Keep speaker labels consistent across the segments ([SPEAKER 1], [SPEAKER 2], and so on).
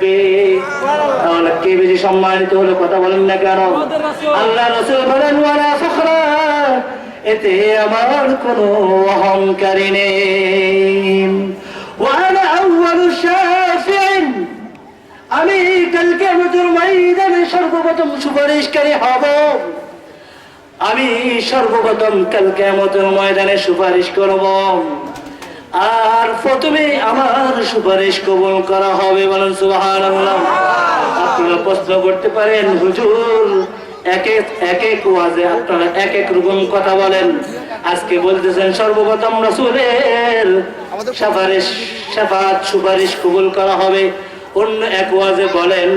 [SPEAKER 1] থাকবে। তাহলে কে বেশি সম্মানিত হলো কথা বলেন না কেন? আল্লাহ রাসূল বলেন ওয়ালা ফখরা, এতে আমার কোনো অহংকারী নেই। ওয়ালা আউয়ালু শাফিঈন, আমি কাল কিয়ামতের ময়দানে সর্বপ্রথম সুপারিশকারী হব। আমি সর্বপ্রথম কাল কিয়ামতের ময়দানে সুপারিশ করব, আর প্রথমে আমার সুপারিশ কবুল করা হবে। বলেন সুবহানাল্লাহ। আপনারা প্রশ্ন করতে পারেন, হুজুর এক এক ওয়াজে আপনারা এক এক রকম কথা বলেন। আজকে বলতেছেন সর্বপ্রথম রাসূলের শাফাআত সুপারিশ কবুল করা হবে, অন্য এক ওয়াজে বলেন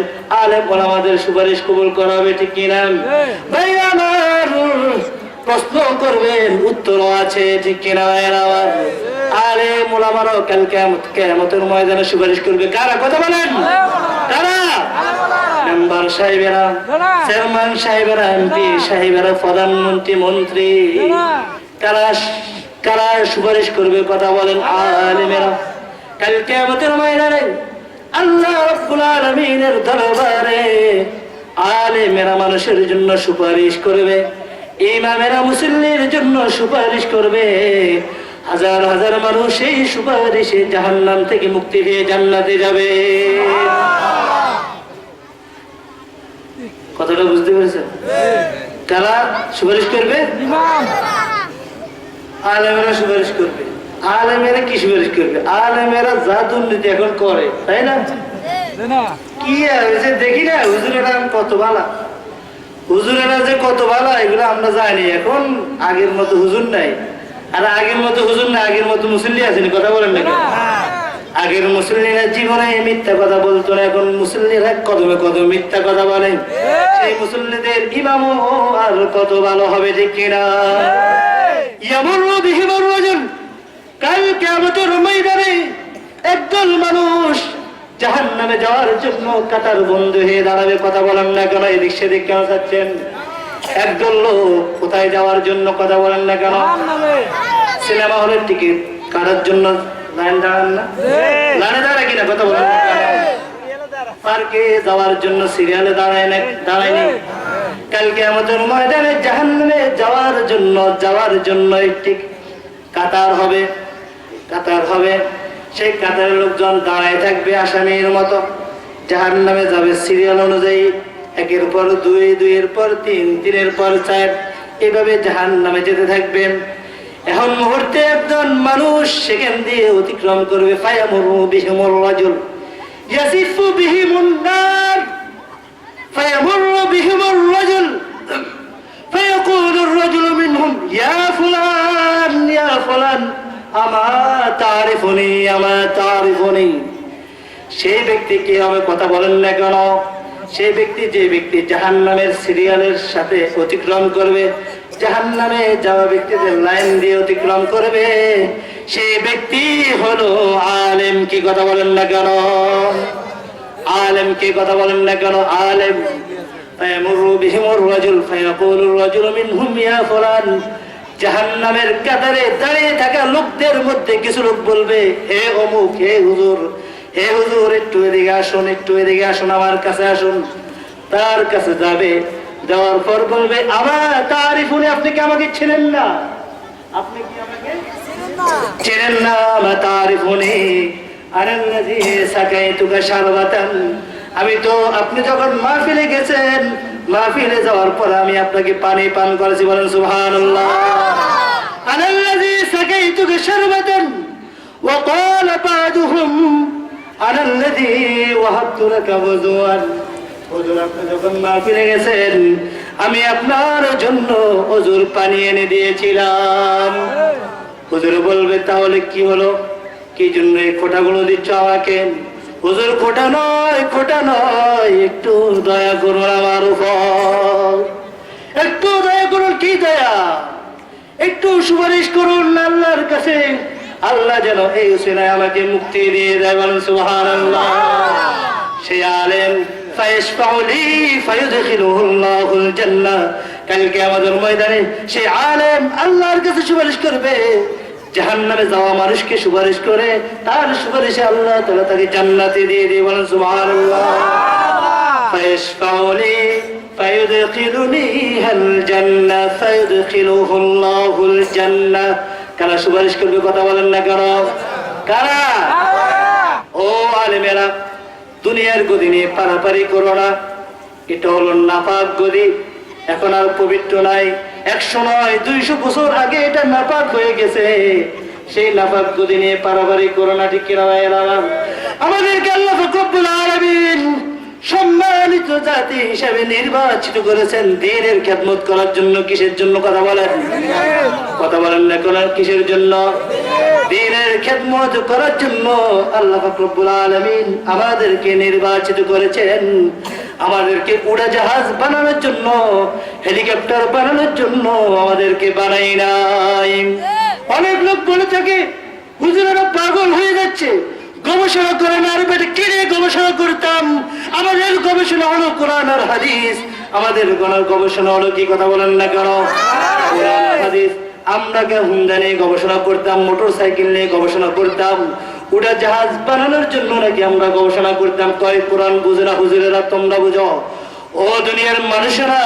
[SPEAKER 1] আলেম ওলামাদের সুপারিশ কবুল করা হবে, ঠিক কিনা? ভাই আমার প্রশ্ন করবেন, উত্তরও আছে, ঠিক কিনা? আমার আলেম ওলামারাও কাল কিয়ামতের ময়দানে সুপারিশ করবে। কারা কথা বলেন? কারা? মেম্বার সাহেবেরা, চেয়ারম্যান সাহেবেরা, এমপি সাহেবেরা, প্রধানমন্ত্রী, মন্ত্রী, কারা কারা সুপারিশ করবে কথা বলেন? আলেমেরা। কাল কিয়ামতের ময়দানে আল্লাহ রাব্বুল আলামিনের দরবারে আলেমেরা মানুষের জন্য সুপারিশ করবে, ইমামেরা মুসল্লির জন্য সুপারিশ করবে। হাজার হাজার মানুষ এই সুপারিশে জাহান্নাম থেকে মুক্তি পেয়ে জান্নাতে যাবে। কথাটা বুঝতে পেরেছেন? কারা সুপারিশ করবে? আলেমেরা সুপারিশ করবে। আলেমেরা কি সুপারিশ করবে? আলেমেরা যা দুর্নীতি এখন করে, তাই না? কি হয়েছে দেখি না, হুজুরেরা কত ভালো, হুজুরেরা যে কত ভালো এগুলো আমরা জানি। এখন আগের মতো হুজুর নাই, আর আগের মতো হুজুর না, আগের মতো মুসল্লি আছেন, কথা বলেন না? আগের মুসল্লিরা জীবনে মিথ্যা কথা বলতো না, এখন মুসল্লিরা কদমে কদমে মিথ্যা কথা বলে। সেই মুসল্লিদের ইমামও আর কত ভালো হবে, ঠিক কিনা? ইয়ামুরু বিহিমুর রাজুল, কাল কিয়ামতের ময়দানে একদল মানুষ জাহান্নামে যাওয়ার জন্য কাতার বন্ধ হয়ে দাঁড়াবে। কথা বলেন না কেন? এদিক সেদিক কেন যাচ্ছেন? একদল লোক কোথায় যাওয়ার জন্য কথা বলেন না কেন? সিনেমা হলের টিকিট কাটার জন্য লাইন দাঁড়ান না? লাইনে দাঁড়ায় কিনা? কথা বলেন না কেন? পার্কে যাওয়ার জন্য সিরিয়ালে দাঁড়ায়নি? কাল কিয়ামতের ময়দানে জাহান্নামে যাওয়ার জন্য একটি কাতার হবে, কাতার হবে। সেই কাতারের লোকজন দাঁড়ায় থাকবে আসামির মতো, জাহান্নামে যাবে সিরিয়াল অনুযায়ী, একের পর দুই, দুইয়ের পর তিন, তিনের পর চার, এভাবে জাহান্নামে যেতে থাকবেন। এখন মুহূর্তে একজন মানুষ সেখান দিয়ে অতিক্রম করবে। ফায়ামুরু বিহিমুর রাজুল ইয়াসিফু বিহিমুন নার, ফায়ামুরু বিহিমুর রাজুল ফায়াকুলু আর-রাজুলু মিনহুম ইয়া ফুলান ইয়া ফুলান আমা তারিফুনি আমা তারিফুনি। সেই ব্যক্তি কি হবে? কথা বলেন না কেন? সেই ব্যক্তি, যে ব্যক্তি জাহান্নামের সিরিয়ালের সাথে অতিক্রম করবে, জাহান্নামে যাওয়া ব্যক্তিদের লাইন দিয়ে অতিক্রম করবে, সেই ব্যক্তি হলো আলেম। কি কথা বলেন না কেন? আলেম। কি কথা বলেন না কেন? আলেম। ফায়ামুরু বিহিমুর রাজুল ফায়াকুলু আর-রাজুলু মিনহুম ইয়া ফুলান, জাহান্নামের কাতারে দাঁড়িয়ে থাকা লোকদের মধ্যে কিছু লোক বলবে, হে অমুক, হে হুজুর, হে হুজুর, একটু এদিকে আসুন, একটু এদিকে আসুন, আমার কাছে আসুন। তার কাছে যাবে, যাওয়ার পর বলবে আমার তারিফুনি, আপনি কি আমাকে চেনেন না? আপনি কি আমাকে চেনেন না? আমার তারিফুনি আনাল্লাযী সাকাইতুকা শারবাতান, আমি তো আপনি যখন মাহফিলে গেছেন, মাহফিলে যাওয়ার পর আমি আপনাকে পানি পান করেছি। বলেন সুবহানাল্লাহ। আনাল্লাযী সাকাইতুকা শারবাতান ওয়া ক্বালা বা'দুহুম আনাল্লাযী ওয়াহাবতু লাকা ওযুআন, হুজুর আপনি যখন মাহফিলে গেছেন আমি আপনার জন্য ওযুর পানি এনে দিয়েছিলাম। হুজুর বলবে তাহলে কি হলো, কি জন্য এই খোঁটাগুলো দিচ্ছ আমাকে? হুজুর খোঁটা নয়, খোঁটা নয়, একটু দয়া করুন আমার উপর, একটু দয়া করুন। কি দয়া? একটু সুপারিশ করুন আল্লাহর কাছে, আল্লাহ যেন এই উসিলায় আমাকে মুক্তি দিয়ে দেয়। বলেন সুবহানাল্লাহ। সেই আলেম ফায়াশফাউ লি ফায়ুদখিলুহুল্লাহুল জান্নাহ, কাল কিয়ামতের ময়দানে সেই আলেম আল্লাহর কাছে সুপারিশ করবে, জাহান্নামে যাওয়া মানুষকে সুপারিশ করে, তার সুপারিশে আল্লাহ তাআলা তাকে জান্নাতে দিয়ে দিয়ে বলেন সুবহানাল্লাহ। ফায়াশফাউলি ফায়ুদখিলুনিহাল জান্নাহ ফায়ুদখিলুহুল্লাহুল জান্নাহ। কারা সুপারিশ করবে কথা বলেন না কেন? কারা? ও আলেমেরা, দুনিয়ার গদি নিয়ে পারাপারি করো না। এটা হলো নাপাক গদি, এখন আর পবিত্র নাই। 100 নয় 200 বছর আগে এটা নাপাক হয়ে গেছে। সেই নাপাক গদি নিয়ে পারাপারি করো না, ঠিক কিনা ভাইয়েরা? আমাদেরকে আল্লাহ রব্বুল আলামিন সম্মানিত জাতি হিসাবে নির্বাচিত করেছেন দ্বীনের খেদমত করার জন্য। কিসের জন্য কথা বলেন? কথা বলেন না কেন? কিসের জন্য? দ্বীনের খেদমত করার জন্য আল্লাহ রব্বুল আলামিন আমাদেরকে নির্বাচিত করেছেন। আমাদেরকে উড়াজাহাজ বানানোর জন্য, হেলিকপ্টার বানানোর জন্য আমাদেরকে বানাই নাই। অনেক লোক বলে থাকে হুজুরেরা পাগল হয়ে যাচ্ছে, গবেষণা করে না। আর বেটা কিনে গবেষণা করতাম? আমাদের গবেষণা হলো কোরআন আর হাদিস। আমাদের গবেষণা হলো কি? কথা বলেন না কেন? কোরআন আর হাদিস। আমরা হুন্ডা নিয়ে গবেষণা করতাম, মোটর সাইকেল নিয়ে গবেষণা করতাম, উড়াজাহাজ বানানোর জন্য নাকি আমরা গবেষণা করতাম। কয় কোরআন বুঝে না হুজুরেরা, তোমরা বুঝো। ও দুনিয়ার মানুষেরা,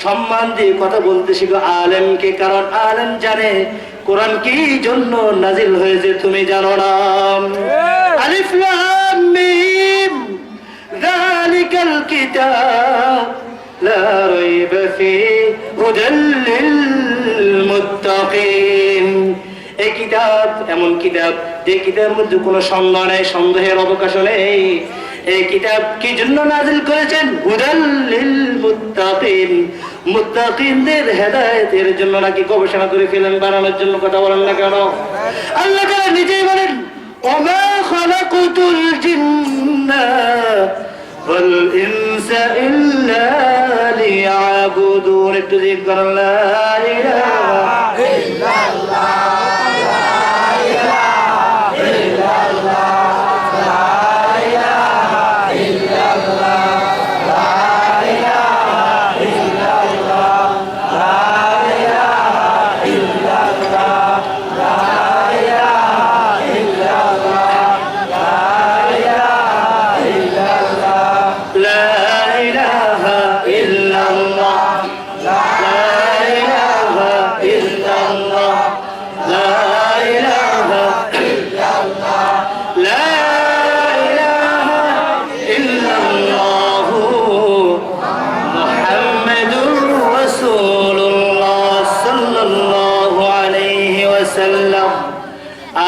[SPEAKER 1] সম্মান দিয়ে কথা বলতে শিখো আলেমকে, কারণ আলেম জানে কোরআন কি জন্য নাজিল হয়েছে, তুমি জানো না। আলিফ লাম মিম যালিকাল কিতাব লা রাইবা ফীহি হুদাল লিল মুত্তাকিন। এই কিতাব এমন কিতাব যে কিতাবের মধ্যে কোনো সন্দেহ নেই, সন্দেহের অবকাশ নেই। এই কিতাব কি জন্য নাজিল করেছেন? হুদাল লিল মুত্তাকিন, মুত্তাকিনদের হেদায়েতের জন্য নাকি গবেষণা করে ফেলেন বানানোর জন্য। কথা বলেন না কেন? আল্লাহ তাআলা নিজেই বলেন ওমা খালাকুতুল জিন্না ওয়াল ইনসা ইল্লা লিয়াবুদুন। একটু জিকির করেন লা ইলাহা ইল্লাল্লাহ।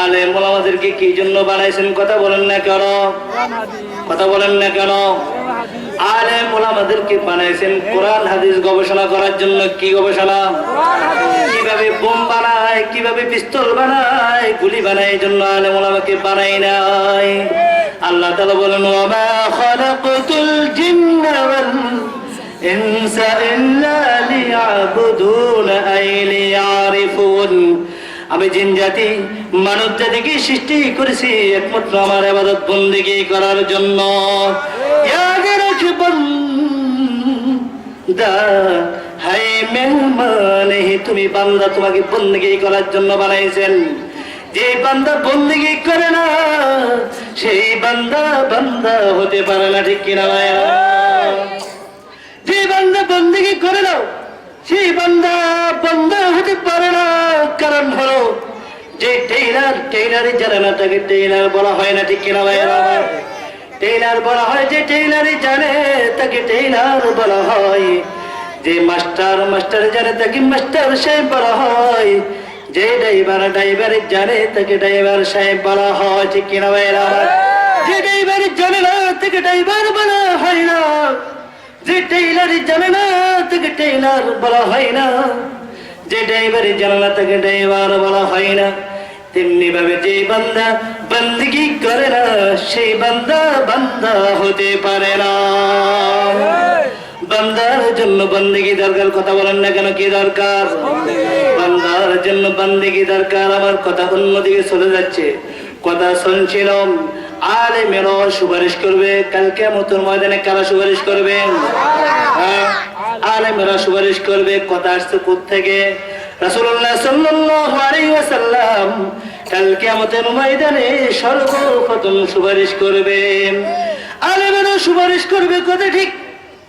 [SPEAKER 1] আলেম ওলামাদেরকে কি জন্য বানাইছেন? কথা বলেন না কেন? কথা বলেন না কেন? আলেম ওলামাদেরকে বানাইছেন কোরআন হাদিস গবেষণা করার জন্য। কি গবেষণা? কিভাবে বোম বানায়, কিভাবে পিস্তল বানায়, গুলি বানায়, এই জন্য আলেম ওলামাকে বানাই নাই। আল্লাহ তাআলা বলেন ওয়া খালাকাতুল জিন্না ওয়াল ইনসা ইল্লা লিয়াবুদুন আই লিয়ারিফুন। আমি জিন জাতি মানব জাতিকে সৃষ্টি করেছি একমাত্র আমার ইবাদত বন্দেগী করার জন্য। ইয়াদ রাখবেন দা হাই মেহমান, তুমি বান্দা, তোমাকে বন্দেগী করার জন্য বানাইছেন। যে বান্দা বন্দেগী করে না সেই বান্দা বান্দা হতে পারে না, ঠিক কিনা ভাইয়া? যে বান্দা বন্দেগী করে না সেই বান্দা বান্দা হতে পারে না। কারণ হলো যে টেইলারই জানে না তাকে টেইলার বলা হয় না, ঠিক কিনা ভাইয়া? টেইলার বলা হয় যে টেইলারই জানে তাকে টেইলার বলা হয়। যে মাস্টার জানে তাকে মাস্টার সাহেব বলা হয়। যে ড্রাইভার জানে তাকে ড্রাইভার সাহেব বলা হয়, ঠিক কিনা ভাইয়া? যে ড্রাইভার জানে না তাকে ড্রাইভার বলা হয় না। যে টেইলারই জানে না তাকে টেইলার বলা হয় না। যে ড্রাইভার জানে না তাকে ড্রাইভার বলা হয় না। তেমনি ভাবে যে বান্দা বন্দেগী করে না সেই বান্দা বান্দা হতে পারে না। বান্দার জন্য বন্দেগী দরকার। কথা বলেন না কেন? কি দরকার? বান্দার জন্য বন্দেগী দরকার। আমার কথা অন্যদিকে চলে যাচ্ছে। কথা শুনছিলাম আলেমেরা সুপারিশ করবে কাল কিয়ামতের ময়দানে। কারা সুপারিশ করবেন? আলেমেরা সুপারিশ করবে। কথা আসছে কোত্থেকে? রাসূলুল্লাহ সাল্লাল্লাহু আলাইহি ওয়াসাল্লাম কাল কিয়ামতের ময়দানে সর্বপ্রথম সুপারিশ করবেন। আলেমেরা সুপারিশ করবে কথা ঠিক,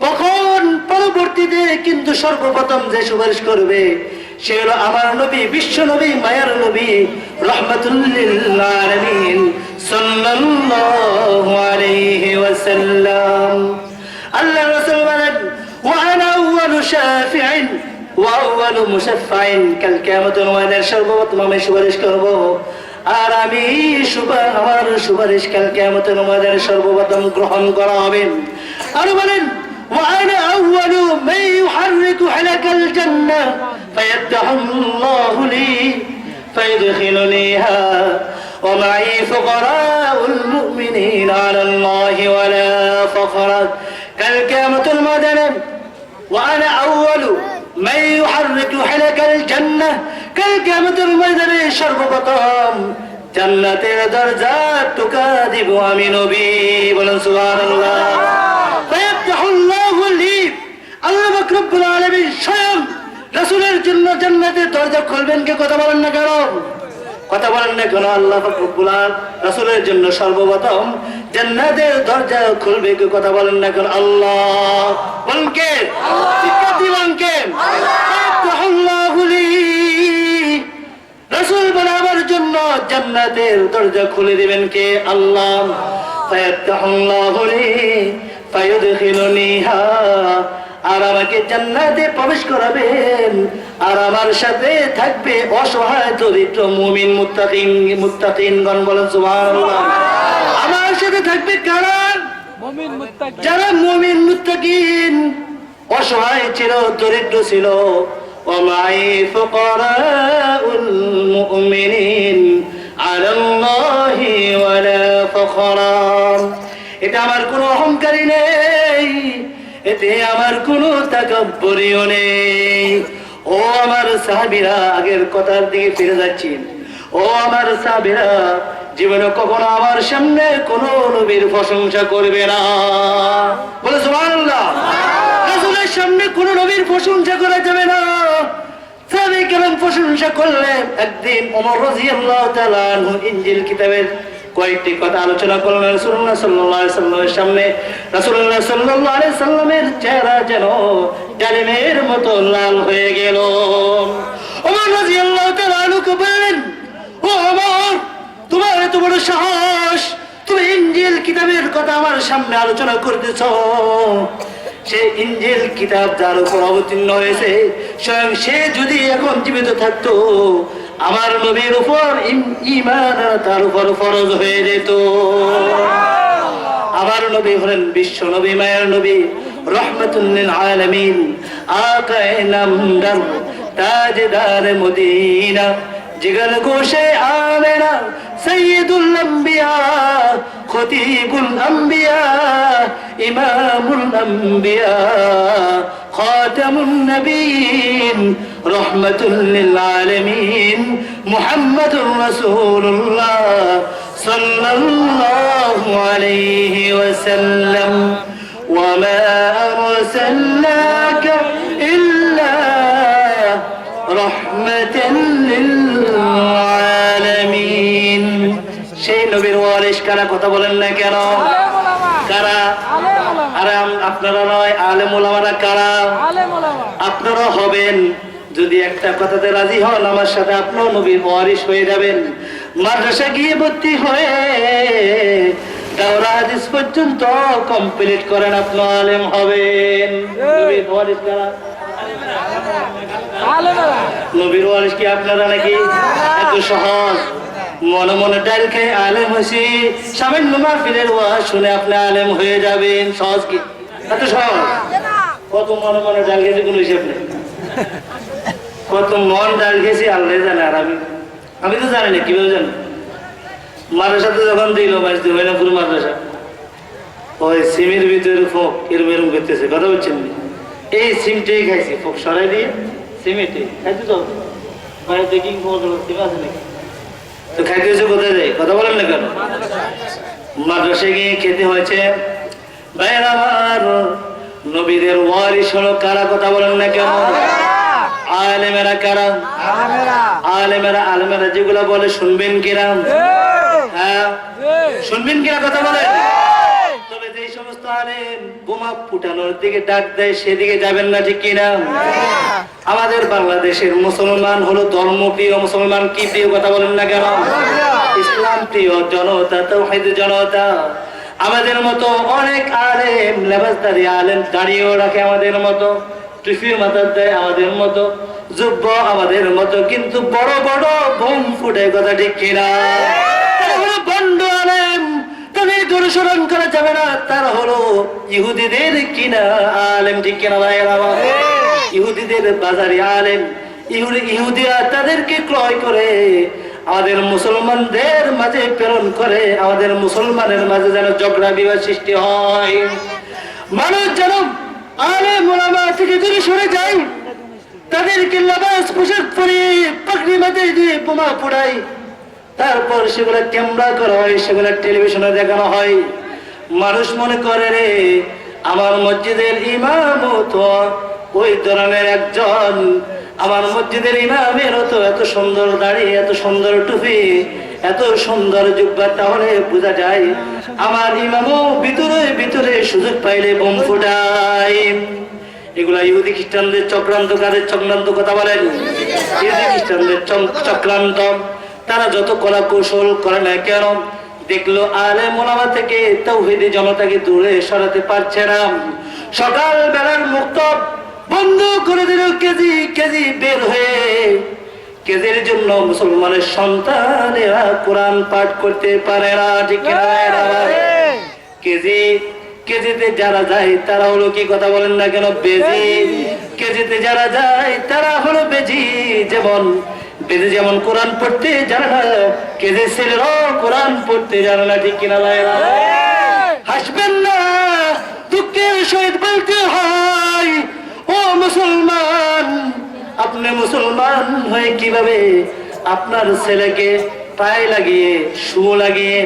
[SPEAKER 1] কখন পরবর্তীতে কিন্তু সর্বপ্রথম যে সুপারিশ করবে সে হলো আমার নবী, বিশ্ব নবী, মায়ার নবী, রাহমাতুল লিল আলামিন সাল্লাল্লাহু আলাইহি ওয়াসাল্লাম। আল্লাহ রাসূল বলেন, ওয়া আনা আউয়ালু শাফিঈন ওয়া আউয়ালু মুশাফফাইন, কাল কিয়ামতের ময়দানে সর্বপ্রথম আমি সুপারিশ করব, আর আমি আমার সুপারিশ কাল কিয়ামতের ময়দানে সর্বপ্রথম গ্রহণ করা হবে। আর বলেন, وأنا أول من يحرك حلق الجنة فيفتح الله لي فيدخلنيها ومعي فقراء المؤمنين على الله ولا فخر كالقيامة المدنة وأنا أول من يحرك حلق الجنة كالقيامة المدنة সর্বপ্রথম জান্নাতের দরজা টুকা দিব আমি নবী, বলেন সুবহানাল্লাহ। আল্লাহ রাব্বুল আলামিন স্বয়ং রাসূলের জন্য জান্নাতের দরজা খুলবেন কে? কথা বলেন না কেন? কথা বলেন না কেন? আল্লাহ রাব্বুল আলামিন রাসূলের জন্য সর্বপ্রথম জান্নাতের দরজা খুলবে কে? কথা বলেন না কেন? আল্লাহ। বলেন কে? আল্লাহ। ঠিক দিবেন কে? আল্লাহ। রাসূল বলে আমার জন্য জান্নাতের দরজা খুলে দিবেন কে? আল্লাহ। ফায়াতাহুল্লাহু লি ফায়ুদখিলুনিহা, আর আমাকে জান্নাতে প্রবেশ করাবেন, আর আমার সাথে থাকবে অসহায় দরিদ্র মুমিন মুত্তাকিনগণ, বলেন সুবহানাল্লাহ। আমার সাথে থাকবে কারা? মুমিন মুত্তাকিন। যারা মুমিন মুত্তাকিন, অসহায় ছিল, দরিদ্র ছিল। ওয়া মাই ফুকারাউল মুমিনিন আলাল্লাহি ওয়ালা ফাখরা। এটা আমার কোনো অহংকারী নেই, এতে আমার কোনো তাকাব্বুরিও নেই। ও আমার সাহাবীরা, আগের কথার দিকে ফিরে যাচ্ছি। ও আমার সাহাবীরা, জীবনে কখনো আমার সামনে কোনো নবীর প্রশংসা করবে না, বলে সুবহানাল্লাহ। রাসূলের সামনে কোনো নবীর প্রশংসা করা যাবে না। সাহাবায়ে কেরাম প্রশংসা করলেন। একদিন ওমর রাদিয়াল্লাহু তাআলা আনহু ইনজিল কিতাবের কয়েকটি কথা আলোচনা করলেন রাসূলুল্লাহ সাল্লাল্লাহু আলাইহি সাল্লামের সামনে। রাসূলুল্লাহ সাল্লাল্লাহু আলাইহি সাল্লামের চেহারা যেন ডালিমের মতো লাল হয়ে গেল। ওমর রাদিয়াল্লাহু তাআলা আনহু বললেন, ও ওমর, তোমার এত বড় সাহস, তুমি ইনজিল কিতাবের কথা আমার সামনে আলোচনা করতেছো। সে ইনজিল কিতাব যার উপর অবতীর্ণ হয়েছে, স্বয়ং সে যদি এখন জীবিত থাকতো, আমার নবীর উপর ঈমান তার উপর ফরজ হয়ে যেত। আমার নবী হলেন বিশ্ব নবী, মায়ের নবী, রাহমাতুল লিল আলামিন, আকায়ে নামদার, তাজদার মদিনা, জিগর গোশে আমেনা, সাইয়্যিদুল আম্বিয়া, খতীবুল আম্বিয়া, ইমামুল আম্বিয়া, খাতামুন নবিয়্যিন, রাহমাতুল লিল আলামিন, মুহাম্মাদুর রাসূলুল্লাহ সাল্লাল্লাহু আলাইহি ওয়াসাল্লাম। ওয়া মা আরসালনাকা ইল্লা রাহমাতাল লিল আলামিন। সেই নবীর ওয়ারিস কারা? কথা বলেন না কেন? কারা? আরে আপনারা নয়, আলেম ওলামারা কারা? আপনারা হবেন যদি একটা কথাতে রাজি হন, আমার সাথে আপনিও নবীর ওয়ারিস হয়ে যাবেন। মাদ্রাসা গিয়ে ভর্তি হয়ে দাওরা হাদিস পর্যন্ত কমপ্লিট করেন, আপনি আলেম হবেন। নবীর ওয়ারিস কারা? নবীর ওয়ারিস কি আপনারা নাকি? এত সহজ। মনে মনে ডাল খেয়ে আলেম হয়েছি, সামান্য মাহফিলের ওয়াজ শুনে আপনি আলেম হয়ে যাবেন। সহজ কি? এত সহজ? কত মনে মনে ডাল খেয়েছি কোনো হিসেব নেই। কত মন ডাল খেয়েছি আল্লাহ জানে, আর আমি তো জানি না। কিভাবে জানি? মাদ্রাসাতে যখন দিল পুরো মাদ্রাসা, ওই সিমের ভিতরে ফোক এরম এরম করতেছে, কথা বলছেন। এই সিমটাই খাইছি, ফোক সরাই দিয়ে সিমেটে খাইতে তো বাইরে দেখি সিম আছে নাকি, তো খাইতে হয়েছে কোথায় যায়? কথা বলেন না কেন? মাদ্রাসায় গিয়ে খেতে হয়েছে। ভাইয়ের আমার, নবীদের ওয়ারিস হলো কারা? কথা বলেন না কেন? আলেমেরা কারা? আলেমেরা যেগুলা বলে শুনবেন কিনা? হ্যাঁ, শুনবেন কিনা কথা বলেন? তবে যে সমস্ত আলেম বোমা ফুটানোর দিকে ডাক দেয় সেদিকে যাবেন না, ঠিক কিনা? আমাদের বাংলাদেশের মুসলমান হলো ধর্মপ্রিয় মুসলমান। কি প্রিয় কথা বলেন না কেন? ইসলাম প্রিয় জনতা, তাওহীদ জনতা। আমাদের মতো অনেক আলেম, লেবাসদারি আলেম দাঁড়িয়েও রাখে আমাদের মতো, টুপি মাথার দেয় আমাদের মতো, যুব্ব আমাদের মতো, কিন্তু বড় বড় বোম ফুটে, কথা ঠিক কিনা? বন্ড আলেম, তাদের অনুসরণ করা যাবে না। তারা হলো ইহুদিদের কিনা আলেম, ঠিক কিনা ভাই? ইহুদিদের বাজারি আলেম। ইহুদিরা তাদেরকে ক্রয় করে আমাদের মুসলমানদের মাঝে প্রেরণ করে। আমাদের মুসলমানের মাঝে যেন ঝগড়া বিবাদ সৃষ্টি হয়, মানুষ যেন আলেম ওলামা থেকে দূরে সরে যায়, তাদেরকে লেবাস পোশাক পরিয়ে পাগড়ি মাথায় দিয়ে বোমা পোড়ায়, তারপর সেগুলো ক্যামেরা করা হয়, সেগুলো টেলিভিশনে দেখানো হয়। মানুষ মনে করে রে আমার মসজিদের ইমাম তো ওই ধরনের একজন, আমার মসজিদের ইমামেরও তো এত সুন্দর দাড়ি, এত সুন্দর টুপি, এত সুন্দর জুব্বা, তাহলে বোঝা যায় আমার ইমামও ভিতরে ভিতরে সুযোগ পাইলে বোম ফুটায়। এগুলা ইহুদি খ্রিস্টানদের চক্রান্ত। কাদের চক্রান্ত কথা বলেন? ইহুদি খ্রিস্টানদের চক্রান্ত। তারা যত কলা কৌশল করে না কেন, দেখলো আলেম ওলামা থেকে তাওহীদি জনতাকে দূরে সরাতে পারছে না। সকাল বেলার মুক্ত বন্ধ করে দিল, কেজি কেজি বের হয়ে। কেজির জন্য মুসলমানের সন্তানেরা কোরআন পাঠ করতে পারে না, ঠিক কিনা? কেজিতে যারা যায় তারা হলো, কি কথা বলেন না কেন, বেজি। কেজিতে যারা যায় তারা হলো বেজি। বেজি যেমন কোরআন পড়তে জানে না, কেজির ছেলেরাও কোরআন পড়তে জানে না, ঠিক কিনা? হাসবেন না, দুঃখের সহিত বলতে হয়, ও মুসলমান, আপনি মুসলমান হয়ে কিভাবে আপনার ছেলেকে পায়ে লাগিয়ে শু লাগিয়ে,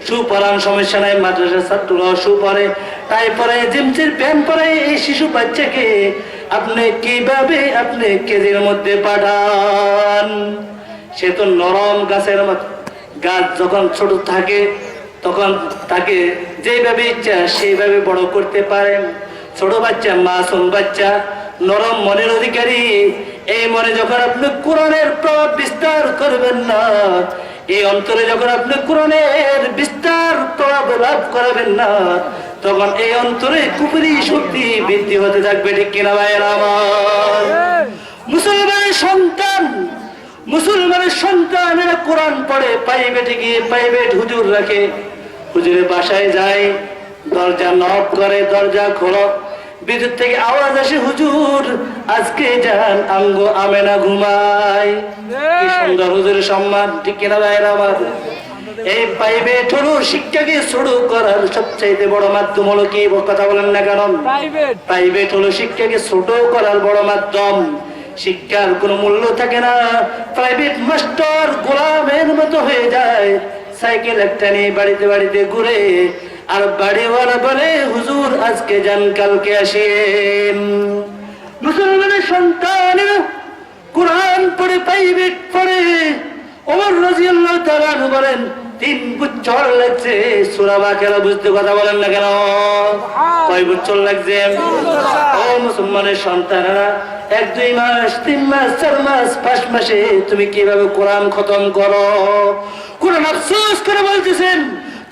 [SPEAKER 1] শু পরান, সমস্যা নাই, মাদ্রাসার ছাত্ররাও শু পরে, তাই পরে জিন্সের প্যান্ট পরে এই শিশু বাচ্চাকে আপনি কিভাবে আপনি কেজির মধ্যে পাঠান? সে তো নরম গাছের মতো। গাছ যখন ছোট থাকে তখন তাকে যেভাবে ইচ্ছা সেইভাবে বড় করতে পারেন। ছোট বাচ্চা, মাসুম বাচ্চা, নরম মনের অধিকারী। এই মনে যখন আপনি কোরআনের প্রভাব বিস্তার করবেন না, এই অন্তরে যখন আপনি কোরআনের বিস্তার প্রভাব লাভ করাবেন না, তখন এই অন্তরে কুফরি শক্তি বৃদ্ধি হতে থাকবে, ঠিক কিনা ভাইয়েরা আমার? মুসলমানের সন্তানেরা কোরআন পড়ে, প্রাইভেটে গিয়ে প্রাইভেট হুজুর রাখে, হুজুরের বাসায় যায়, দরজা নক করে, দরজা খোলো, ভিতর থেকে আওয়াজ আসে, হুজুর আজকে যান আঙ্গো আমেনা ঘুমায়। কি সুন্দর হুজুরের সম্মান, ঠিক কিনা ভাইয়েরা আমার? এই প্রাইভেট হলো শিক্ষাকে শুরু করার সবচাইতে বড় মাধ্যম। হলো কি কথা বলেন না কেন? প্রাইভেট হলো শিক্ষাকে ছোট করার বড় মাধ্যম। শিক্ষার কোনো মূল্য থাকে না। প্রাইভেট মাস্টার গোলামের মতো হয়ে যায়, সাইকেল একটা নিয়ে বাড়িতে বাড়িতে ঘুরে, আর বাড়িওয়ালা বলে হুজুর আজকে যান কালকে আসেন। মুসলমানের সন্তানেরা কোরআন পড়ে, প্রাইভেট পড়ে। ওমর রাদিয়াল্লাহু তাআলা আনহু বলেন 3 বছর লাগছে সূরা বাকারা বুঝতে, কথা বলেন না কেন? কয় বছর লাগছে? ও মুসলমানের সন্তানেরা, 1-2 মাস, 3 মাস, 4 মাস, 5 মাসে তুমি কিভাবে কোরআন খতম করো? কোরআন আফসোস করে বলতেছেন,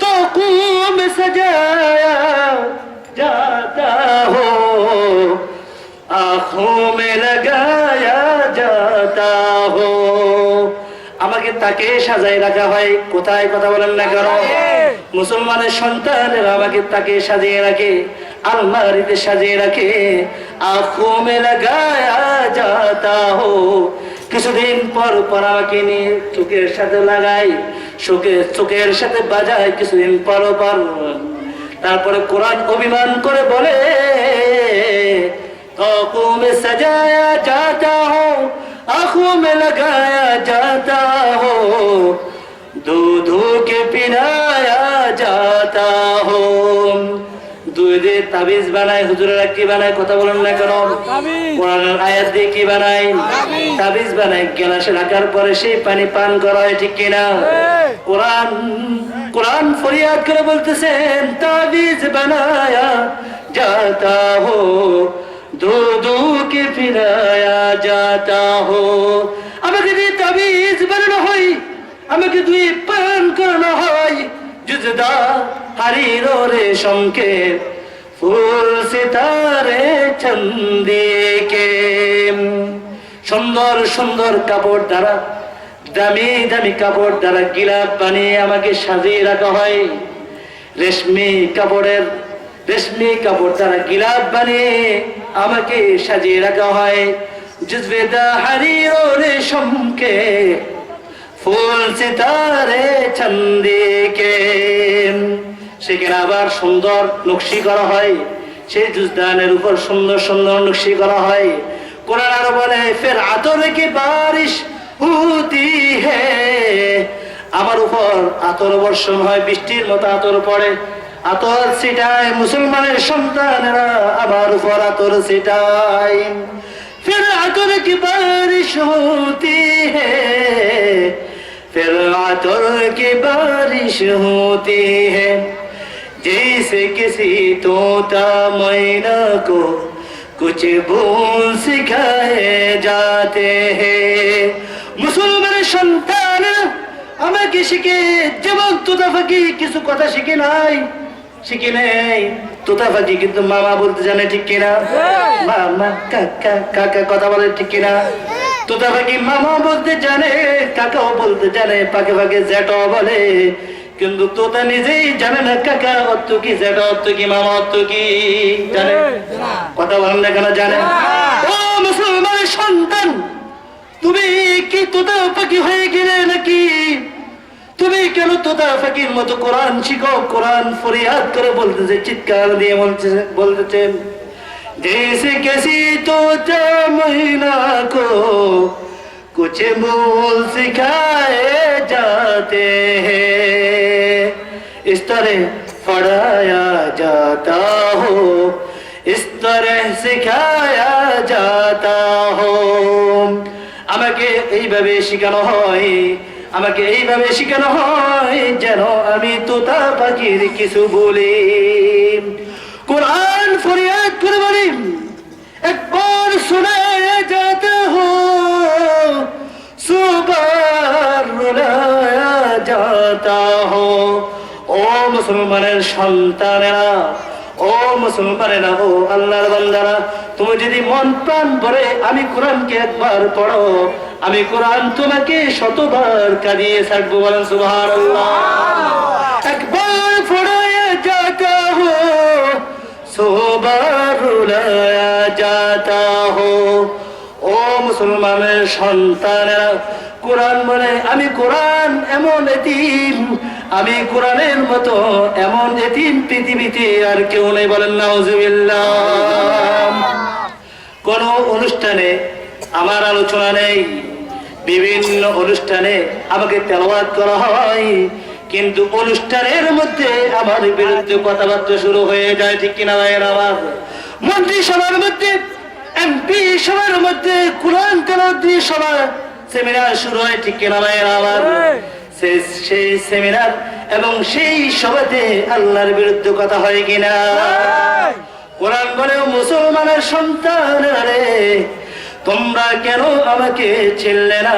[SPEAKER 1] তো কুম সাজায়া জাতা হো, আঁখোं में लगाया जाता हो। আমাকে তাকে সাজায় রাখা হয়। কোথায়? কথা বলেন না কেন? মুসলমানের সন্তানেরা আমাকে তাকে সাজিয়ে রাখে, আলমারিতে সাজিয়ে রাখে। আঁখোं में लगाया जाता हो, কিছুদিন পর পর আমাকে নিয়ে চোখের সাথে লাগাই, চোখের সাথে বাজায় কিছুদিন পর পর। তারপরে কোরআন অভিমান করে বলে, आँखों में सजाया जाता हो, आँखों में लगाया जाता हो, धो धो के पिलाया जाता हो। দুই ওই যে তাবিজ বানায় হুজুরেরা কি বানায় কথা বলেন না কেন? কোরআনের আয়াত দিয়ে কি বানায়? তাবিজ বানায়। গ্লাসে রাখার পরে সেই পানি পান করা হয়, ঠিক কিনা? কোরআন ফরিয়াদ করে বলতেছেন তাবিজ বানায়া जाता हो दो दो के फिराया जाता हो। আমাকে দিয়ে তাবিজ বানানো হয়, আমাকে দুই পান করানো হয়, जुजदा हरीर और रेशम के फूल सितारे चंदे के। সুন্দর সুন্দর কাপড় দ্বারা, দামি দামি কাপড় দ্বারা গিলাফ বানিয়ে আমাকে সাজিয়ে রাখা হয়। রেশমি কাপড় দ্বারা গিলাফ বানিয়ে আমাকে সাজিয়ে রাখা হয়। जुज़्वेदा हरीर और रेशम के फूल सितारे चंदे के। সেখানে আবার সুন্দর নকশি করা হয়, সেই জুজদানের উপর সুন্দর সুন্দর নকশি করা হয়। কোরআন আরো বলে ফির আতর কি বারিশ হতি হে, আমার উপর আতর বর্ষণ হয়, বৃষ্টির মতো আতর পড়ে, আতর ছিটায় মুসলমানের সন্তানেরা আমার উপর আতর ছিটায়। फिर आतर की बारिश होती है, फिर आतर की बारिश होती है, जैसे किसी तोता मैना को कुछ बोल सिखाए जाते हैं। मुसलमान সন্তান আমাকে শিখে যেমন তোতা পাখি কিছু কথা শিখে নাই, শিখে নেই। তোতা পাখি কিন্তু মামা বলতে জানে, ঠিক কিনা? মামা কাকা, কাকা কথা বলে, ঠিক কিনা? তোতা পাখি মামা বলতে জানে, কাকাও বলতে জানে, পাকে পাকে জ্যাঠাও বলে, কিন্তু তোতা নিজেই জানে না কাকা অর্থ কি, জ্যাঠা অর্থ কি, মামা অর্থ কি জানে? কথা বলেন না কেন? জানে। ও মুসলমানের সন্তান, তুমি কি তোতা পাখি হয়ে গেলে নাকি? তুমি কেন তোতা পাখির মতো কোরআন শিখো? কোরআন ফরিয়াদ করে বলতেছে, চিৎকার দিয়ে বলতেছেন जैसे किसी तोता मैना को कुछ बोल सिखाए जाते हैं, इस तरह पढ़ाया जाता हो, इस तरह सिखाया जाता हो। আমাকে এইভাবে শেখানো হয়, আমাকে এইভাবে শেখানো হয় যেন আমি তোতা পাখির কিছু বলি। कुरान फरियाद कर बड़ी एक बार सुनाया जाता हो, सो बार रुलाया जाता हो। ओ मुसलमाনের সন্তানেরা, ও মুসলমানেরা, ও আল্লাহর বান্দারা, তুমি যদি মন প্রাণ ভরে আমি কোরআনকে একবার পড়ো, আমি কোরআন তোমাকে শতবার কাঁদিয়ে ছাড়বো। বলেন সুবহানাল্লাহ। একবার পড়ায়া যাতা হো, রুলায়া যাতা হো। ও মুসলমানের সন্তানেরা, কোরআন বলে আমি কোরআন এমন এতিম, আমি কোরআনের মতো এমন এতিম পৃথিবীতে আর কেউ নেই। বলেন নাউজুবিল্লাহ। কোন অনুষ্ঠানে আমার আলোচনা নেই, বিভিন্ন অনুষ্ঠানে আমাকে তেলাওয়াত করা হয়, কিন্তু অনুষ্ঠানের মধ্যে আমার বিরুদ্ধে কথাবার্তা শুরু হয়ে যায়, ঠিক কিনা ভাইয়ের? আমার মন্ত্রিসভার মধ্যে, এমপি সভার মধ্যে কোরআন তেলাওয়াত দিয়ে সভা সেমিনার শুরু হয়, ঠিক কিনা ভাইয়ের? আমার সেই সেমিনার এবং সেই সভাতে আল্লাহর বিরুদ্ধে কথা হয় কিনা? কোরআন বলে মুসলমানের সন্তানেরা রে, তোমরা কেন আমাকে চিনলে না?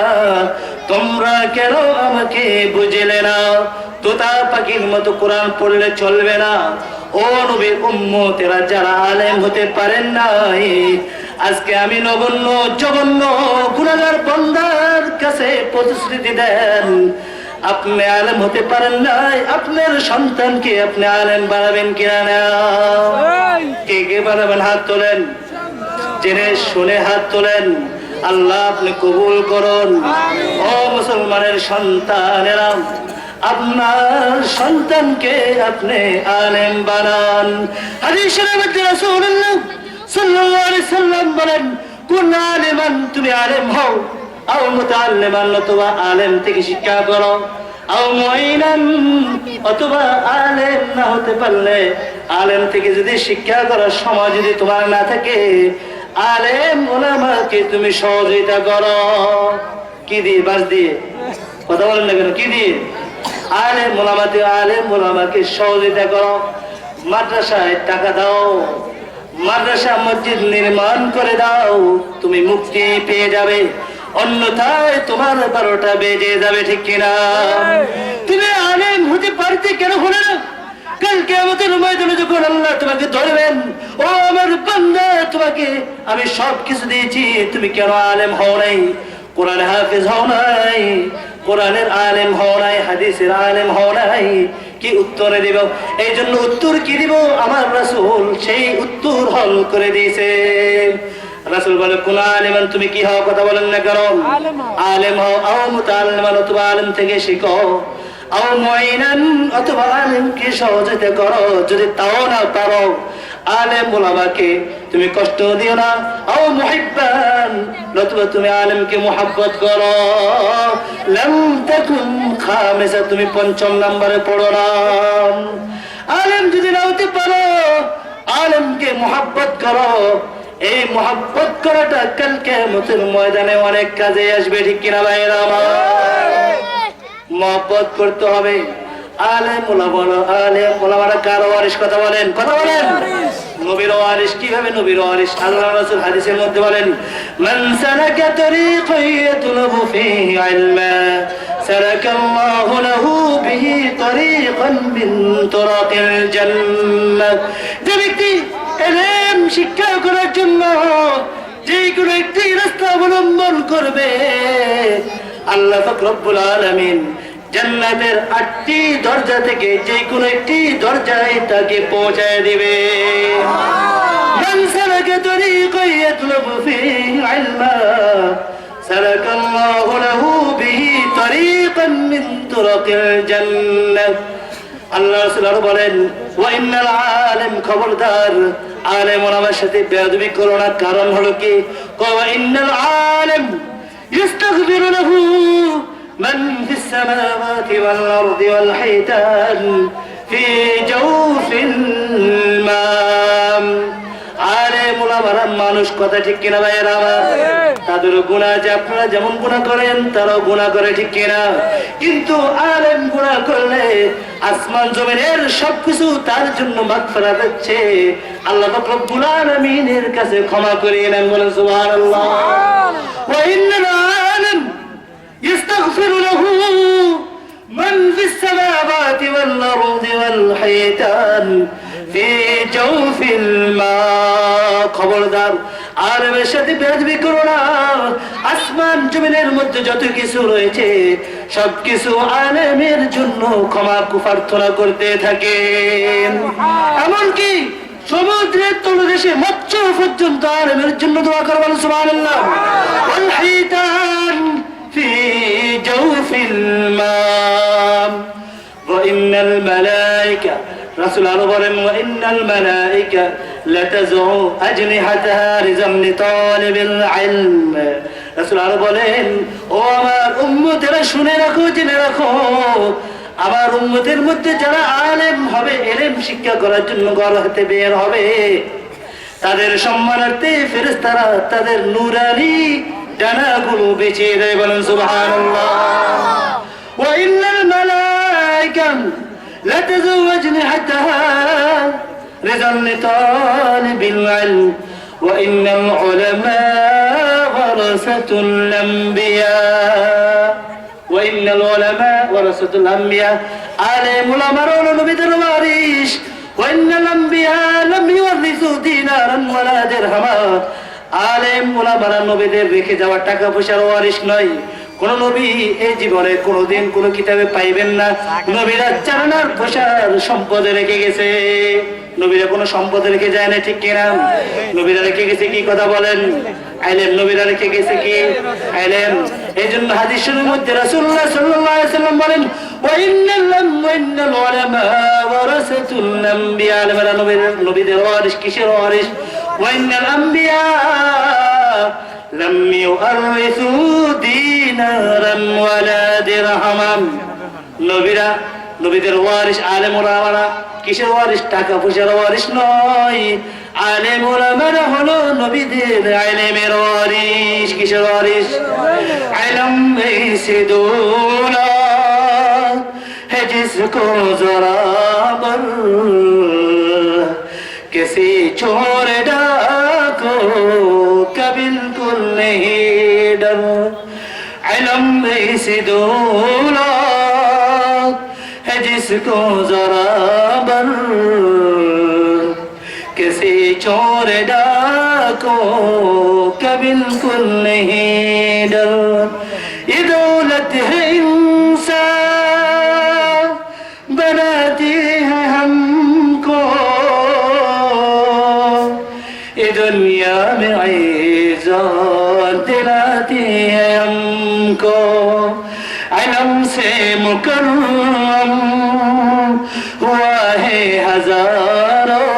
[SPEAKER 1] তোমরা কেন আমাকে বুঝলে না? তোতা পাখির মতো কোরআন পড়লে চলবে না। ও নবীর উম্মতেরা যারা আলেম হতে পারেন নাই, আজকে আমি নগণ্য জঘন্য গুনাহগার বান্দার কাছে প্রতিশ্রুতি দেন, আপনি আলেম হতে পারেন নাই, আপনার সন্তানকে আপনি আলেম বানাবেন কিনা? না, কে কে বানাবেন? হাত তোলেন, জেনে শুনে হাত তোলেন। আল্লাহ আপনি কবুল করুন। ও মুসলমানের সন্তানেরা, আপনার সন্তানকে আপনি আলেম বানান। হাদিসের মধ্যে রাসূলুল্লাহ সাল্লাল্লাহু আলাইহি সাল্লাম বলেন, কুন আলিমান, তুমি আলেম হও, আও মুতাআল্লিমান, অথবা আলেম থেকে শিক্ষা করো। আও মুঈনান, অথবা আলেম না হতে পারলে আলেম থেকে যদি শিক্ষা করার সময় যদি তোমার না থাকে, আলেম উলামাকে তুমি সহযোগিতা করো। কি দিয়ে? বাস দিয়ে। কথা বলেন না কেন? কি দিয়ে? আলেম উলামাকে সহযোগিতা করো। মাদ্রাসায় টাকা দাও, মাদ্রাসা মসজিদ নির্মাণ করে দাও, তুমি মুক্তি পেয়ে যাবে। অন্যথায় তোমার 12টা বেজে যাবে, ঠিক কিনা? তুমি আলেম হতে পারতে কেন হলে না? কাল কিয়ামতের ময়দানে যখন আল্লাহ তোমাকে ধরবেন, ও আমার বান্দা, তোমাকে আমি সব কিছু দিয়েছি, তুমি কেন আলেম হও নাই? কোরআন হাফেজ হও নাই, কোরআনের আলেম হও নাই, হাদিসের আলেম হও নাই, কি উত্তরে দিব? এই জন্য উত্তর কি দিব? আমার রাসূল সেই উত্তর হল করে দিয়েছে। রাসূল বলে, কোন আলেমান, তুমি কি হও? কথা বলেন না কেন? আলেম হও, আও মুতাআল্লিমান, অথবা আলেম থেকে শিখো, আও মুঈনান, অথবা আলেমকে সহযোগিতা করো। যদি তাও না পারো, আলেম উলামাকে তুমি কষ্ট দিও না। আও মুহিব্বান, অথবা তুমি আলেমকে মুহাব্বত করো। লাম তাকুন খামিসা, তুমি 5ম নম্বরে পড়ো না। আলেম যদি না হতে পারো, আলেমকে মুহাব্বত করো। এই মুহাব্বত করাটা কাল কিয়ামতের ময়দানে অনেক কাজে আসবে, ঠিক কিনা ভাইরা আমার? মুহাব্বত করতে হবে। আলেম উলামারা কার ওয়ারিস? কথা বলেন, কথা বলেন। নবীর ওয়ারিস। কিভাবে নবীর ওয়ারিস? আল্লাহ রাসূল হাদিসের মধ্যে বলেন, মান সালাকা তরিকান ইয়াতলুবু ফীহি ইলমা সালাকাল্লাহু লাহু বিহি তরিকান মিন তুরাকিল জান্নাহ। যে ব্যক্তি ইলম শিক্ষা করার জন্য যে কোনো একটি রাস্তা অবলম্বন করবে, আল্লাহ পাক রব্বুল আলামিন জান্নাতের 8টি দরজা থেকে যে কোনো একটি দরজায় তাকে পৌঁছায় দিবে। মান সালাকা তরিকান ইয়াতলুবু ফীহি ইলমা সালাকাল্লাহু লাহু বিহি তরিকান মিন তুরাকিল জান্নাহ। আল্লাহ রাসূল আরো বলেন, ওয়া ইন্নাল আলিম, খবরদার আলেম ওলামার সাথে বেয়াদবি করো না। কারণ হলো কি? ওয়া ইন্নাল আলিম ইস্তাগফিরু লাহু মান ফিস সামাওয়াতি ওয়াল আরদি ওয়াল হাইতান ফি জাওফিল মাম। আলেম ওলামারা মানুষ, কথা ঠিক কিনা ভাইয়েরা আমার? তাদেরও গুনাহ আছে, আপনারা যেমন গুনাহ করেন তারাও গুনাহ করে, ঠিক কিনা? কিন্তু আলেম গুনাহ করলে আসমান জমিনের সবকিছু তার জন্য মাগফিরাত হচ্ছে। আল্লাহ পাক রব্বুল আলামিনের কাছে ক্ষমা করে নেন, বলেন সুবহানাল্লাহ। ওয়া ইন্নাল আলিম ইস্তাগফিরু লাহু মান ফিস সামাওয়াতি ওয়াল আরদি ওয়াল হাইতান ফি জাওফিল মা। খবরদার আলেমের সাথে বেয়াদবি করো না। আসমান জমিনের মধ্যে যত কিছু রয়েছে সবকিছু আলেমের জন্য ক্ষমা প্রার্থনা করতে থাকেন। এমনকি সমুদ্রের তলদেশে মৎস্য পর্যন্ত আলেমের জন্য দোয়া করবেন, সুবহানাল্লাহ। ওয়াল হাইতান ফি জাওফিল মা ওয়া ইন্নাল মালায়েকা। রাসূল আরো বলেন, ওয়া ইন্নাল মালায়েকা লাতাযু আজনিহাতাহা রিজাম লিতালিবিল ইলম। রাসূল আরো বলেন, ও আমার উম্মতেরা শুনে রাখো, জেনে রাখো, আমার উম্মতের মধ্যে যারা আলেম হবে, ইলম শিক্ষা করার জন্য ঘর হতে বের হবে, তাদের সম্মানার্থে ফেরেশতারা তাদের নূরানি ডানাগুলো বেঁচে দেয়, বলেন সুবহানাল্লাহ। ওয়া ইন্নাল মালায়েকা লাতাযু আজনিহাতাহা রিজাম লিতালিবিল ইলম ওয়া ইন্নাল উলামা ওয়ারাসাতুল আমবিয়া। ওয়া ইন্নাল উলামা ওয়ারাসাতুল আমবিয়া। আলেম উলামারা হলো নবীদের ওয়ারিস। ওয়া ইন্নাল আমবিয়া লাম ইউরিসু দিনারান ওয়ালা দিরহামা। আলেম উলামারা নবীদের রেখে যাওয়া টাকা পয়সার ওয়ারিস নয়। কোন নবী এই জীবনে কোনদিন কোন কিতাবে পাইবেন না নবীরা জানার পয়সার সম্পদ রেখে গেছে। নবীরা কোনো সম্পদ রেখে যায় না, ঠিক কিনা? নবীরা রেখে গেছে কি? কথা বলেন। ইলম নবীরা রেখে গেছে কি? ইলম। এইজন্য হাদিস শরীফের মধ্যে রাসূলুল্লাহ সাল্লাল্লাহু আলাইহি ওয়াসাল্লাম বলেন, ওয়া ইন্নাল উলামা ওয়ারাসাতুল আমবিয়া। আলেমরা নবীদের ওয়ারিস। কিসের ওয়ারিস? ওয়া ইন্নাল আমবিয়া লাম ইউরিসু দিনারান ওয়ালা দিরহামান নবীরা, নবীদের ওয়ারিস আলেম ওলামারা কিসের ওয়ারিস? টাকা পয়সার ওয়ারিস নয়। আলেম ওলামারা হলো নবীদের ইলমের ওয়ারিস। কিসের ওয়ারিস? ইলম ऐसे दौलत है जिसको जरा बर किसी चोर डाको कभी बिल्कुल नहीं डर। इल्म ऐसी दौलत है जिसको जरा बर किसी चोर डाको का बिल्कुल नहीं डर। ये दौलत है इंसान बनाती है हमको, ये दुनिया में इज्जत दिलाती है हमको। इल्म से मुकर्रम हुआ है हजारों,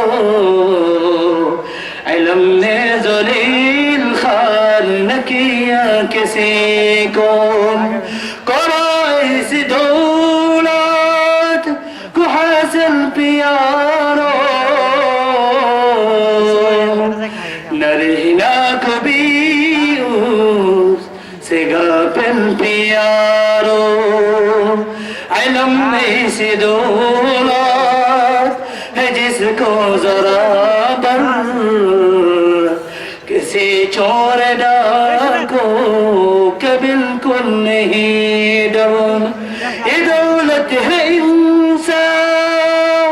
[SPEAKER 1] इल्म ने ज़लील खाल न किया किसी को। करो इस दौलत को हासिल प्यारो, न रहना कभी उससे गाफिल प्यारो। इल्म ऐसी दौलत है जिसको जरा बर किसी चोर डाको के बिल्कुल नहीं डर। ये दौलत है इंसान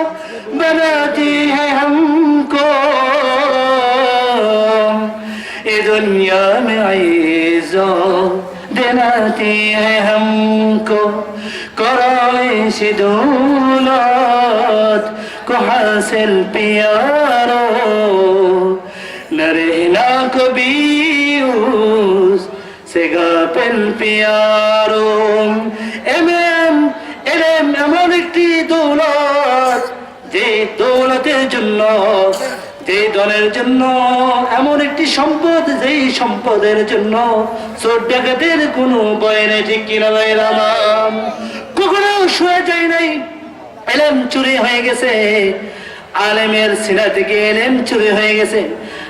[SPEAKER 1] बनाती है हमको, ये दुनिया में इज्जत दिलाती है हमको। करो इस दौलत को हासिल प्यारो, न रहना कभी उससे गाफिल प्यारो। इल्म এমন একটি দৌলত, যে দৌলতের জন্য, যে ধনের জন্য, এমন একটি সম্পদ, যেই সম্পদের জন্য চোর ডাকাতের কোনো ভয় নেই। ঠিক কিনা ভাই রাম? কখনো শুয়ে যায় নাই। ইলম চুরি হয়ে গেছে, আলেমের সিনা থেকে ইলম চুরি হয়ে গেছে।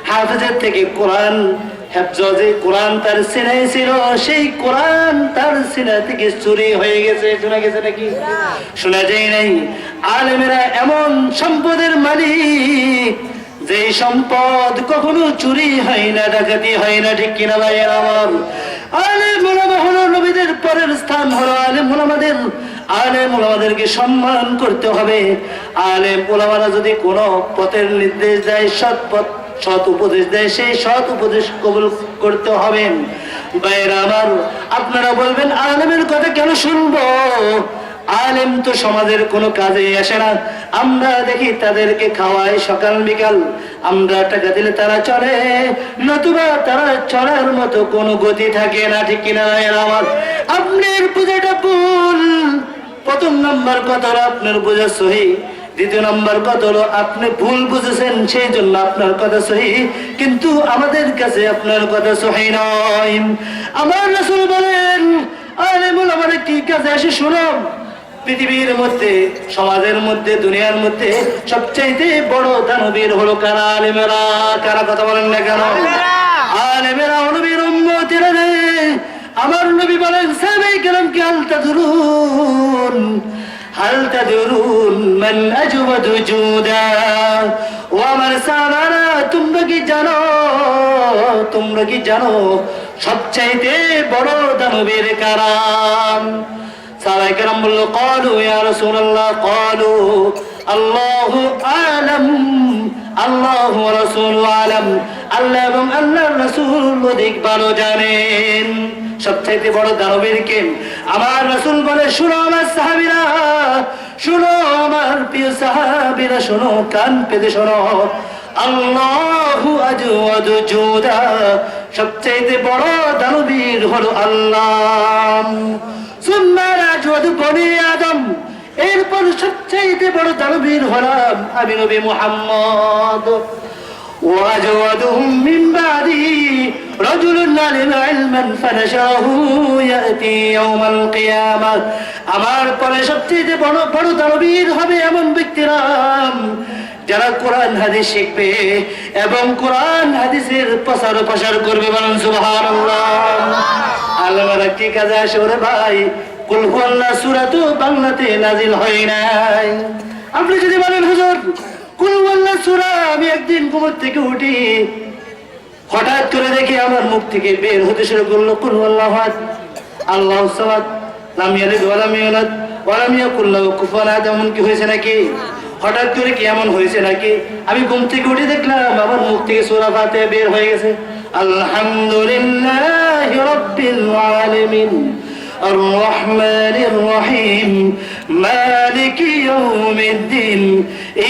[SPEAKER 1] হাফেজের থেকে কোরআন হেফজে কোরআন তার সিনায় ছিল, সেই কোরআন তার সিনা থেকে চুরি হয়ে গেছে। শোনা গেছে নাকি? শোনা যায় নাই। আলেমেরা এমন সম্পদের মালিক, যে সম্পদ কখনো চুরি হয় না, ডাকাতি হয় না। ঠিক কিনা ভাই আমার? আলেম ওলামা হলো নবীদের পরের স্থান, হলো আলেম ওলামাদের। আলেম ওলামাদেরকে সম্মান করতে হবে। আলেম ওলামারা যদি কোনো পথের নির্দেশ দেয়, সৎ পথ, সৎ উপদেশ দেয়, সেই সৎ উপদেশ কবুল করতে হবে। ভাইরা আমার, আপনারা বলবেন আলেমের কথা কেন শুনবো? আলেম তো সমাজের কোনো কাজে আসে না। আমরা দেখি তাদেরকে খাওয়াই সকাল বিকাল, আমরা টাকা দিলে তারা চলে, নতুবা তারা চলার মতো কোনো গতি থাকে না। ঠিক কিনা আমার? আপনার পূজাটা ভুল। প্রথম নাম্বার কথা হলো আপনার বোঝা সহি, দ্বিতীয় নাম্বার কথা হলো আপনি ভুল বুঝেছেন, সেই জন্য আপনার কথা সহি, কিন্তু আমাদের কাছে আপনার কথা সহি নয়। আমার রাসূল বলেন আলেম ওলামারা কি কাজে আসে শুনো। পৃথিবীর মধ্যে, সমাজের মধ্যে, দুনিয়ার মধ্যে সবচাইতে বড় দানবীর হলো কারা? আলেমেরা। কারা? কথা বলেন না কেন? আলেমেরা নবীর উম্মতেরা রে। আমার নবী বলেন সাহাবায়ে কেরামকে হাল তাদরুন, হাল তাদরুন মান আজওয়াদু জুদা। ও আমার সাহাবারা, তোমরা কি জানো, তোমরা কি জানো সবচাইতে বড় দানবীর কারা? সাহাবায়ে কেরাম বলল ক্বালু ইয়া রাসূলুল্লাহ, ক্বালু আল্লাহু আ'লাম, আল্লাহু ওয়া রাসূলুহু আ'লাম। আল্লাহ এবং আল্লাহর রাসূল অধিক ভালো জানেন। সবচাইতে বড় দানবীর কে? আমার রাসূল বলে শুনো আমার সাহাবীরা, শুনো আমার প্রিয় সাহাবীরা, শুনো, কান পেতে শোনো। আল্লাহু আজওয়াদু জুদা, সবচাইতে বড় দানবীর হলো আল্লাহ। সুম্মা আজওয়াদু বনি আদম, এরপর সবচাইতে বড় দানবীর হলাম আমি নবী মুহাম্মদ। ওয়াজওয়াদুহুম মিন বাদি, রাজুলুন আলিমা ইলমান ফানাশাহু ইয়াতি ইয়াউমাল কিয়ামাহ। আমার পরে সবচেয়ে বড় বড় দানবীর হবে এমন ব্যক্তিরা যারা কোরআন হাদিস শিখবে এবং কোরআন হাদিসের প্রচার প্রসার করবে। বলুন সুবহানাল্লাহ। আলেমেরা কি কাজে আসে ওরে ভাই? কুল হুয়াল্লাহ সূরা তো বাংলাতে নাজিল হয় নাই। আপনি যদি বলেন হুজুর কুল হুয়াল্লাহ সূরা আমি একদিন ঘুম থেকে উঠি হঠাৎ করে দেখি আমার মুখ থেকে বের হতে শুরু করলো কুল হুয়াল্লাহু আহাদ আল্লাহুস সামাদ লাম ইয়ালিদ ওয়া লাম ইউলাদ ওয়া লাম ইয়াকুল লাহু কুফুয়ান আহাদ। এমন কি হয়েছে নাকি? হঠাৎ করে কি এমন হয়েছে নাকি? আমি ঘুম থেকে উঠে দেখলাম আমার মুখ থেকে সূরা ফাতিহা বের হয়ে গেছে। আলহামদুলিল্লাহি রাব্বিল আলামিন الرحمن الرحيم مالك يوم الدين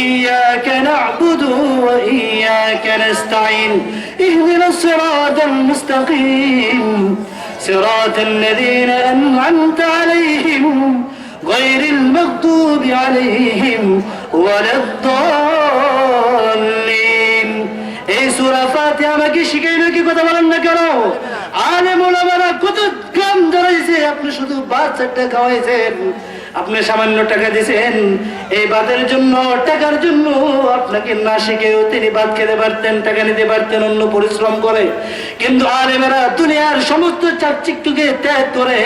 [SPEAKER 1] إياك نعبد وإياك نستعين اهدنا الصراط المستقيم صراط الذين أنعمت عليهم غير المغضوب عليهم ولا الضالين। এই সূরা ফাতিহা আমাকে শিখাইলো কি? কথা বলেন না কেন? আলেম ওলামারা কত গ্রাম ধরাইছে, আপনি শুধু ভাত চারটা খাওয়াইছেন, আপনি সামান্য টাকা দিয়েছেন। এই ভাতের জন্য টাকার জন্য আপনাকে না শিখেও তিনি ভাত খেতে পারতেন, টাকা নিতে পারতেন অন্য পরিশ্রম করে। কিন্তু আলেমেরা দুনিয়ার সমস্ত চাকচিক্যকে ত্যাগ করে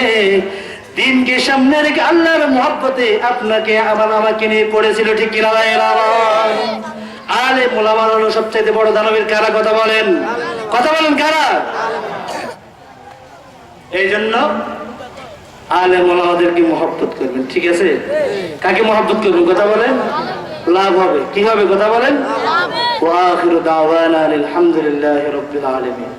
[SPEAKER 1] দিনকে সামনে রেখে আল্লাহর মহব্বতে আপনাকে আমাকে নিয়ে পড়েছিল। ঠিক কিনা? আলেম ওলামা হলো সবচেয়ে বড় দানবীর। কারা? কথা বলেন, কথা বলেন কারা? এই জন্য আলেম ওলামাদেরকে মহব্বত করবেন। ঠিক আছে? কাকে মহব্বত করবেন? কথা বলেন। লাভ হবে। কি হবে? কথা বলেন। ওয়া আখিরু দাওয়ানা আলহামদুলিল্লাহি রাব্বিল আলামিন।